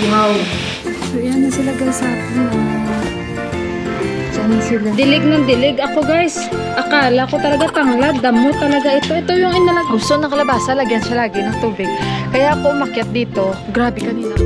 Wow. So, yan na sila guys sa akin. Diyan na sila. Dilig ng dilig ako guys. Akala ko talaga tanglad. Damo talaga ito. Ito yung inalag. Gusto ng kalabasa, lagyan siya lagi ng tubig. Kaya ako umakyat dito. Grabe kanina.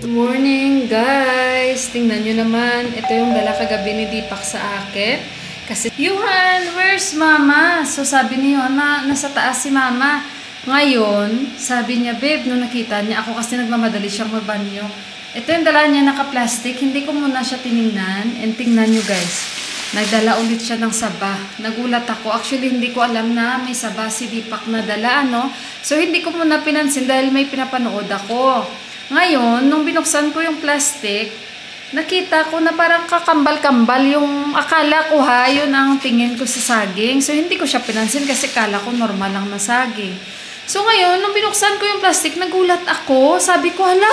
Good morning guys. Tingnan nyo naman. Ito yung dala kagabi ni Deepak sa akin. Kasi, Yuhan, where's mama? So sabi niyo na nasa taas si mama. Ngayon, sabi niya, babe, nung nakita niya, ako kasi nagmamadali siyang mabanyo. Ito yung dala niya naka-plastic. Hindi ko muna siya tiningnan. And tingnan nyo guys. Nagdala ulit siya ng saba. Nagulat ako. Actually, hindi ko alam na may saba si Deepak na dala, ano? So, hindi ko muna pinansin dahil may pinapanood ako. Ngayon, nung binuksan ko yung plastic, nakita ko na parang kakambal-kambal yung akala ko yun ang tingin ko sa saging. So, hindi ko siya pinansin kasi akala ko normal lang na saging. So, ngayon, nung binuksan ko yung plastic, nagulat ako. Sabi ko, hala,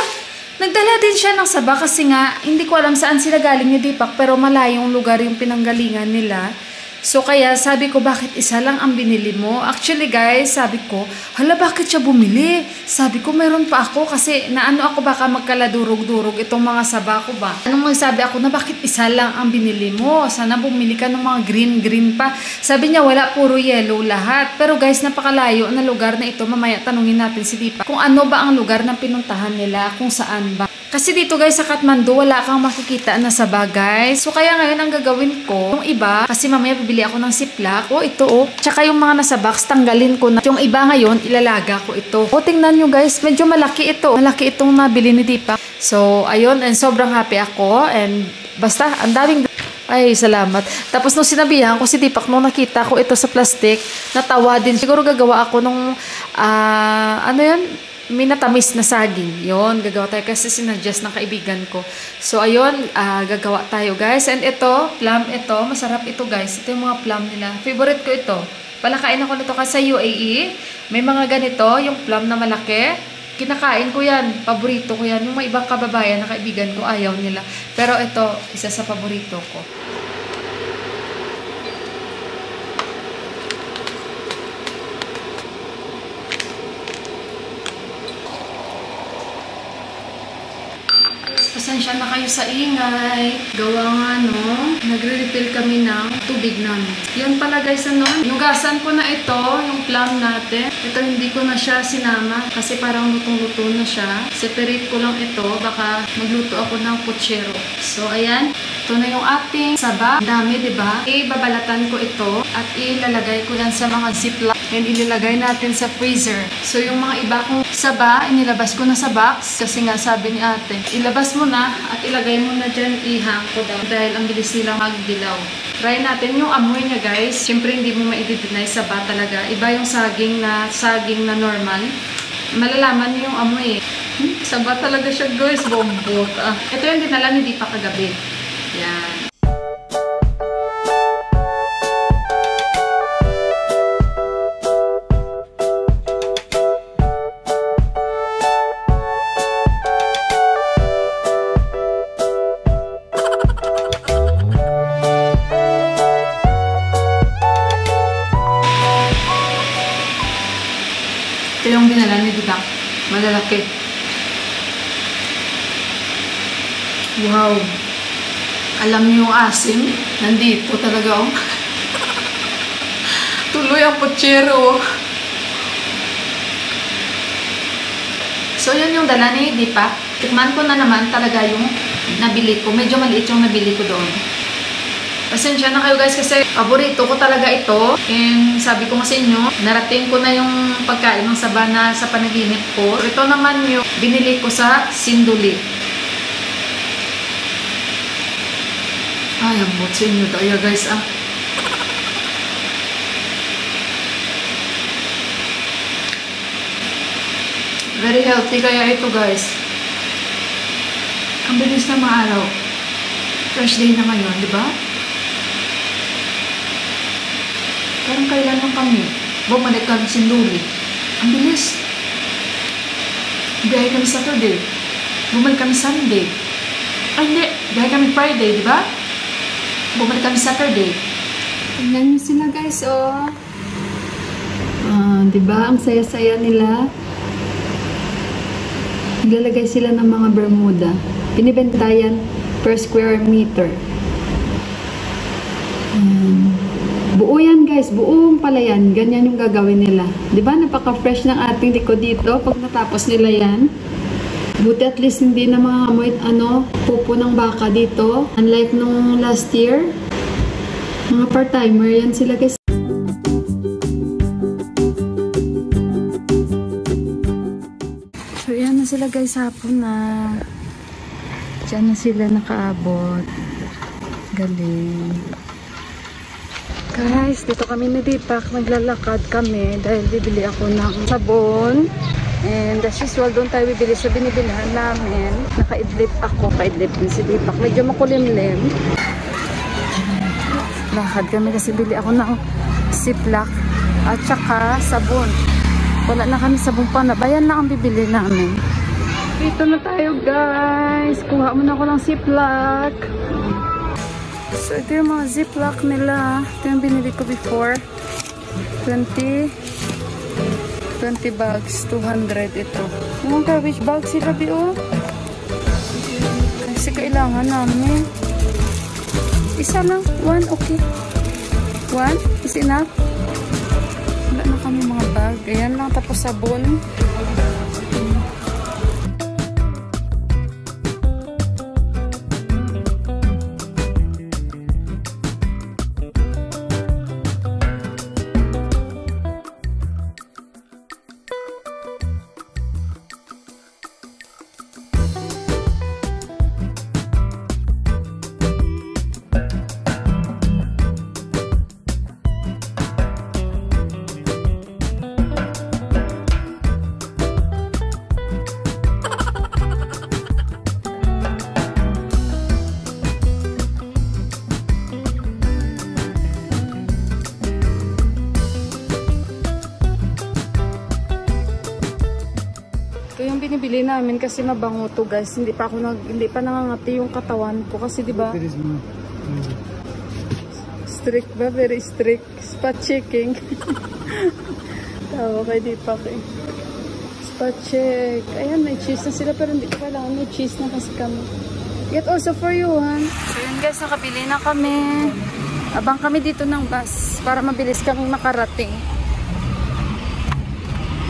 nagdala din siya ng saba kasi nga, hindi ko alam saan sila galing ni Deepak, pero malayong lugar yung pinanggalingan nila. So, kaya sabi ko, bakit isa lang ang binili mo? Actually, guys, sabi ko, hala, bakit siya bumili? Sabi ko, mayroon pa ako kasi naano ako baka magkaladurog-durog itong mga saba ko ba? Anong magsabi ako na bakit isa lang ang binili mo? Sana bumili ka ng mga green-green pa. Sabi niya, wala, puro yellow lahat. Pero guys, napakalayo na lugar na ito. Mamaya tanungin natin si Deepak kung ano ba ang lugar ng pinuntahan nila, kung saan ba. Kasi dito guys sa Kathmandu, wala kang makikita na saba guys. So kaya ngayon ang gagawin ko, yung iba, kasi mamaya bibili ako ng siplak. Ito Tsaka yung mga nasa box, tanggalin ko na. Yung iba ngayon, ilalaga ko ito. Tingnan nyo guys, medyo malaki ito. Malaki itong nabili ni Deepak. So ayun, and sobrang happy ako. And basta, ang daming... Ay, salamat. Tapos nung sinabihan ko si Deepak, nung nakita ko ito sa plastic, natawa din. Siguro gagawa ako nung, ano yun? Minatamis na saging. Yon, gagawa tayo kasi sinadjust ng kaibigan ko. So, ayun, gagawa tayo guys. And ito, plum ito. Masarap ito guys. Ito yung mga plum nila. Favorite ko ito. Palakain ako nito kasi sa UAE. May mga ganito, yung plum na malaki. Kinakain ko yan. Paborito ko yan. Yung mga ibang kababayan na kaibigan ko, ayaw nila. Pero ito, isa sa paborito ko. Pasensya na kayo sa ingay. Gawa nga, no? Nagre-refill kami ng tubig namin. Yan pala guys, ano? Nugasan ko na ito, yung plum natin. Ito hindi ko na siya sinama kasi parang lutong-luto na siya. Separate ko lang ito. Baka magluto ako ng puchero. So, ayan. Ito na yung ating saba. Dami, diba? Ibabalatan ko ito at ilalagay ko yan sa mga ziplock and ilalagay natin sa freezer. So, yung mga iba kong saba, inilabas ko na sa box kasi nga sabi ni ate, ilabas mo na at ilagay mo na dyan, ihang ko daw dahil ang bilis nilang magdilaw. Try natin yung amoy niya guys. Siyempre hindi mo ma-i-deny saba talaga. Iba yung saging na normal. Malalaman niyo yung amoy eh. Saba talaga siya guys. Bombot. Ito yung dinala ni Deepak kagabi. Yan. Ito yung binala ni Deepak. Malalaki. Wow. Alam niyo yung asim? Nandito talaga, oh. Tuloy ang puchero. So, yun yung dala ni Deepak. Tikman ko na naman talaga yung nabili ko. Medyo maliit yung nabili ko doon. Pasensya na kayo guys kasi paborito ko talaga ito. And sabi ko nga sa inyo, narating ko na yung pagkain ng saba na sa panaginip ko. Ito naman yung binili ko sa Sinduli. Ay, ang bot sa inyo tayo guys Very healthy kaya ito guys. Ang bilis na mga araw. Fresh day na ngayon, di ba? Parang kailan lang kami bumalik kami sa Sinduli. Ang bilis. Biyahe kami Saturday. Bumalik kami Sunday. Ay, hindi. Biyahe kami Friday, di ba? Bumalik kami Saturday. Tingnan niyo sila guys, oh. Diba? Ang saya-saya nila. Naglalagay sila ng mga bermuda. Binibenta yan per square meter. Buo yan guys. Buong pala yan. Ganyan yung gagawin nila. Diba? Napaka-fresh ng ating likod dito. Pag natapos nila yan. Buti at least hindi na mga amoy pupo ng baka dito. Unlike nung last year. Mga part-timer yan sila guys. So yan na sila guys, hapon na. Diyan na sila nakaabot. Galing. Guys, dito kami ni Deepak. Naglalakad kami dahil bibili ako ng sabon. And as usual, doon tayo bibili sa binibilihan namin. Naka-idlip ako. Ka-idlip din si Deepak. Medyo makulimlim. Lakad kami kasi bili ako ng Ziploc at saka sabon. Wala na kami sabon pa na. Bayan lang ang bibili namin. Dito na tayo guys. Kuha muna ako ng Ziploc. So ito yung mga Ziploc nila. Ito yung binili ko before. 20 bags. 200 ito. Yung garbage bag sila biyo. Kasi kailangan namin. Isa lang. 1, okay. 1 is enough. Wala na kami mga bag. Ayan lang. Tapos sabon. Ito yung binibili namin kasi mabango to guys. Hindi pa nangangati yung katawan ko kasi 'di ba? Strict ba? Very strict. Spot checking. Tawa kay Deepak eh. Spot check. Ayan, may cheese na sila pero hindi ko kailangan may cheese na kasi kami. Get also for you, han. So yun guys, nakabili na kami. Abang kami dito ng bus para mabilis kami makarating.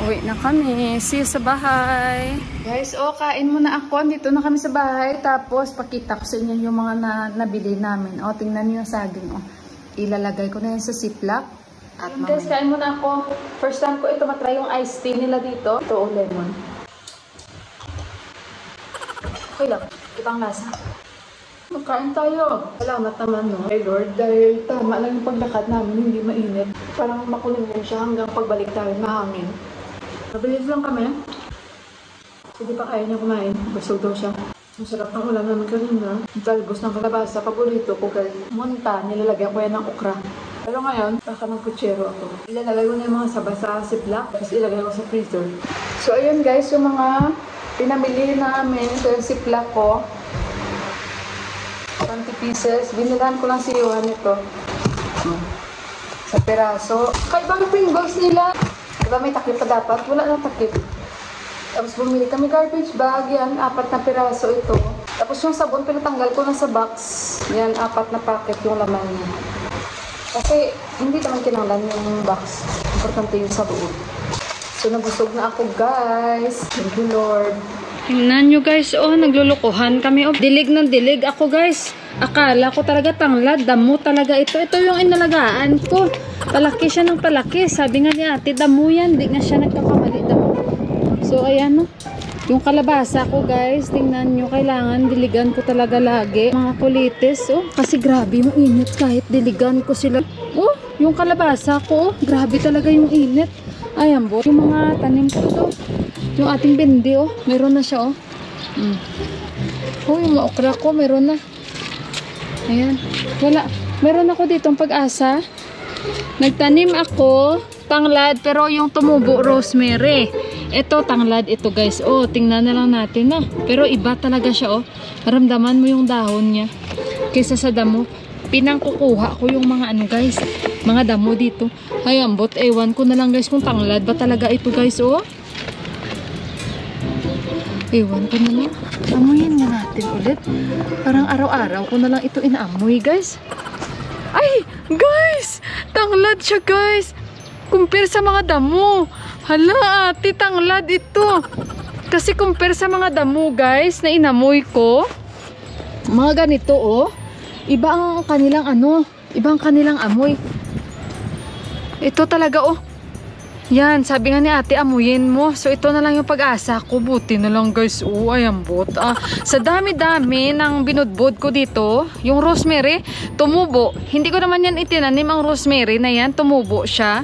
Uwi na kami. See you sa bahay. Guys, kain muna ako. Dito na kami sa bahay. Tapos, pakita ko sa inyo yung mga nabili namin. Tingnan niyo yung saging. Ilalagay ko na yan sa Ziploc. At guys, kain muna ako. First time ko ito matry yung iced tea nila dito. Ito, lemon. Okay lang. Kitang lasa. Magkain tayo. Salamat naman, no? Hey Lord, dahil tama lang yung paglakad namin. Hindi mainit. Parang makulimlim siya hanggang pagbalik tayo. Mahangin. Mabilis lang kami. Hindi pa kaya niya kumain. Busog daw siya. Ang sarap ng ulam namin kanina. Talbos ng kalabasa. Paborito ko guys. Munta. Nilalagyan ko yan ng okra. Pero ngayon, baka ng kutsero ako. Ilalagay ko na yung mga saba sa Ziploc. Tapos ilagay ko sa freezer. So ayun guys, yung mga pinamili namin. Ito yung Ziploc ko. 20 pieces. Binilan ko lang si Johan ito. Sa peraso. Kaibang Pringles nila. Diba may takip pa dapat? Wala na takip. Tapos bumili kami garbage bag. Yan, 4 na piraso ito. Tapos yung sabon, pinatanggal ko na sa box. Yan, 4 na packet yung laman niya. Kasi hindi naman kinanglan yung box. Importante yung sabon. So nabusog na ako guys. Thank you Lord. Tingnan nyo guys, naglulukuhan kami. Dilig ng dilig ako guys. Akala ko talaga tanglad. Damo talaga ito. Ito yung inalagaan ko. Palaki siya ng palaki. Sabi nga ni ate, damo yan. Di nga siya nagkakamali. Damo. So ayan yung kalabasa ko guys. Tingnan nyo. Kailangan diligan ko talaga lagi. Mga kulitis. Kasi grabe yung init. Kahit diligan ko sila. Yung kalabasa ko. Grabe talaga yung init. Ayan po. Yung mga tanim ko to. Yung ating bindi meron na siya yung okra ko meron na. Ayan. Wala. Meron ako ditong pag-asa. Nagtanim ako tanglad pero yung tumubo rosemary. Ito tanglad ito guys. Tingnan na lang natin na. Pero iba talaga siya Maramdaman mo yung dahon niya kaysa sa damo. pinangkukuha ko yung mga ano guys, mga damo dito. Ay, ambot, ewan ko na lang guys kung tanglad ba talaga ito guys, oh. Ewan ko na lang. Amuyin nga natin ulit. Parang araw-araw ko na lang ito inaamoy guys. Ay, guys! Tanglad siya guys. Compare sa mga damo. Hala, ate, tanglad ito. Kasi compare sa mga damo guys na inamoy ko, mga ganito oh, iba ang kanilang ano, iba ang kanilang amoy. Ito talaga oh. Yan, sabi nga ni ate, amuyin mo. So ito na lang yung pag-asa ko. Buti na lang guys. Oh, ayan bot. Sa dami-dami ng binudbud ko dito, yung rosemary, tumubo. Hindi ko naman yan itinanim ang rosemary na yan. Tumubo siya.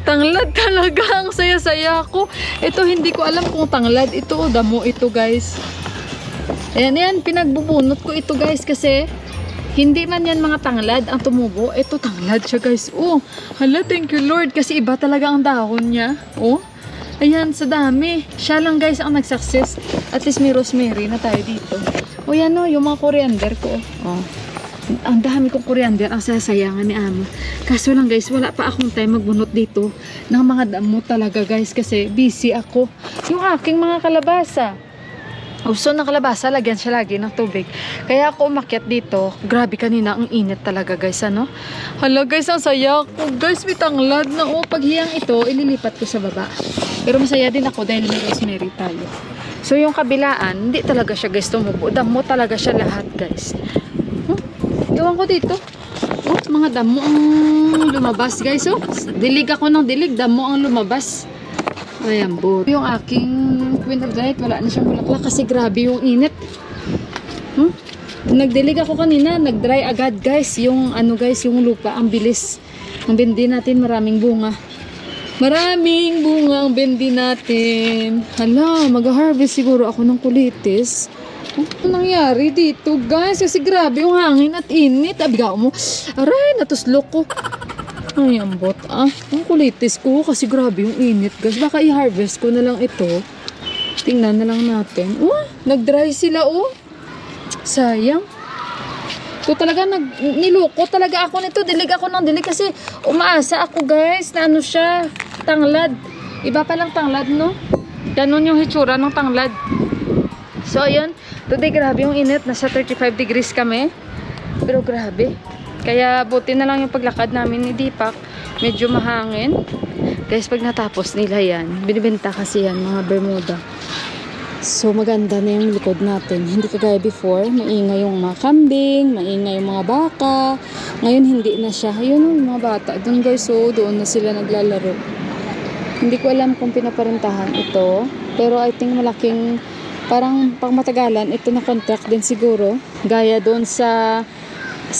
Tanglad talaga. Ang saya-saya ko. Ito, hindi ko alam kung tanglad. Ito, damo ito guys. Ayan, yan. Pinagbubunot ko ito guys kasi hindi man yan mga tanglad ang tumubo. Ito tanglad siya guys. Oh, hala, thank you Lord. Kasi iba talaga ang dahon niya. Oh, ayan, sa dami. Siya lang guys ang nag-success. At least may rosemary na tayo dito. Oh, yan oh, yung mga coriander ko. Oh, ang dami kong coriander ang sasayangan ni ama. Kaso lang guys, wala pa akong time magbunot dito ng mga damo talaga guys. Kasi busy ako. Yung aking mga kalabasa. Gusto ng kalabasa, lagyan siya lagi ng tubig. Kaya ako umakyat dito. Grabe kanina, ang init talaga guys, ano? Hala guys, ang saya ko. Guys, may tanglad na oh. Paghiyang ito, ililipat ko sa baba. Pero masaya din ako dahil may rosemary tayo. So yung kabilaan, hindi talaga siya guys tumubo. Damo talaga siya lahat guys. Iwan ko dito. Oh, mga damo ang lumabas guys. Oh, dilig ako ng dilig. Damo ang lumabas. Ayan po. Yung aking Queen of Light, wala na siyang bulaklak kasi grabe yung init. Nagdilig ako kanina, nag-dry agad guys. Yung ano guys, yung lupa, ang bilis. Ang bendi natin, maraming bunga. Maraming bunga ang bendi natin. Hala, mag-harvest siguro ako ng kulitis. Ano nangyari dito guys? Kasi grabe yung hangin at init. Abigaw mo. Aray, natuslok ko. Ay, ambot. Ang kulitis ko kasi grabe yung init guys. Baka i-harvest ko na lang ito. Tingnan na lang natin. Oh, nag-dry sila oh. Sayang. Ito talaga, niloko talaga ako nito. Dilig ako ng dilig kasi umaasa ako guys na ano siya, tanglad. Iba palang tanglad no? Ganon yung hitsura ng tanglad. So ayun, today grabe yung init. Nasa 35 degrees kami. Pero grabe. Kaya buti na lang yung paglakad namin ni Deepak. Medyo mahangin. Guys, pag natapos nila yan, binibenta kasi yan, mga Bermuda. So maganda na yung likod natin. Hindi kagaya before, maingay yung mga kambing, maingay yung mga baka. Ngayon hindi na siya. Ayun yung mga bata. Doon guys, so doon na sila naglalaro. Hindi ko alam kung pinaparentahan ito. Pero I think malaking, parang pang matagalan, ito na contract din siguro. Gaya doon sa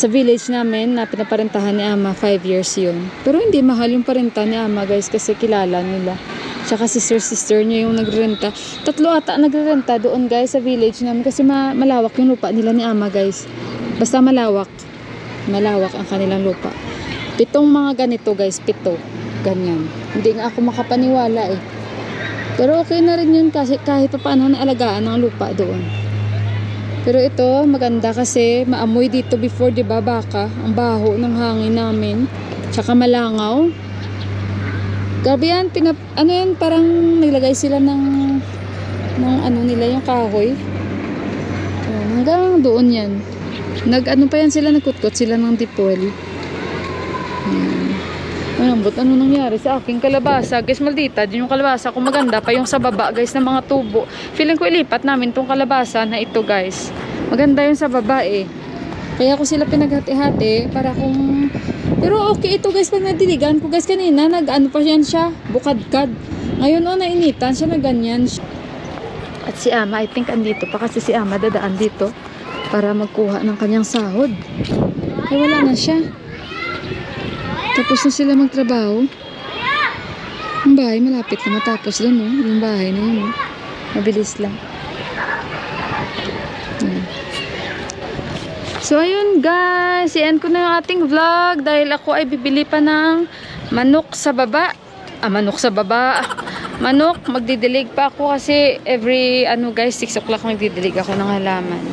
village namin na pinaparentahan ni ama, 5 years yun. Pero hindi mahal yung parenta ni ama guys kasi kilala nila. Tsaka sister niya yung nagrenta. 3 ata nagrenta doon guys sa village namin kasi malawak yung lupa nila ni ama guys. Basta malawak. Malawak ang kanilang lupa. 7 mga ganito guys, 7. Ganyan. Hindi nga ako makapaniwala eh. Pero okay na rin yun kasi kahit pa paano naalagaan ang lupa doon. Pero ito maganda kasi maamoy dito before, 'di ba, baka? Ang baho ng hangin namin. Tsaka malangaw. Grabe yan, ano yan, parang nilagay sila ng ano nila, yung kahoy. Hanggang doon yan. Ano pa yan sila, nagkutkot sila ng dipol. Ano nangyari sa aking kalabasa? Guys, maldita din yung kalabasa kung maganda pa yung sa baba guys ng mga tubo. Feeling ko ilipat namin tong kalabasa na ito guys. Maganda yung sa baba eh. Kaya ko sila pinaghati-hati para kung... Pero okay ito guys, pag nadiligan ko guys kanina, nag-ano pa yan siya, bukadkad. Ngayon nainitan siya na ganyan. At si ama, I think andito pa kasi si ama dadaan dito para magkuha ng kanyang sahod. Ay wala na siya. Tapos na sila magtrabaho. Yung bahay malapit na matapos doon, no? Yung bahay na yun, no? Mabilis lang. So ayun guys, i-end ko na yung ating vlog dahil ako ay bibili pa ng manok sa baba. Manok sa baba. Manok, magdidilig pa ako kasi every ano guys, 6 o'clock magdidilig ako ng halaman.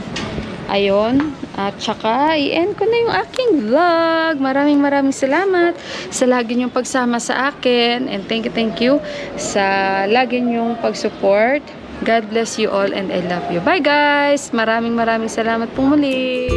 Ayun. At saka, i-end ko na yung aking vlog. Maraming salamat sa lagi niyong pagsama sa akin. And thank you sa lagi niyong pag-support. God bless you all and I love you. Bye guys! Maraming salamat po muli.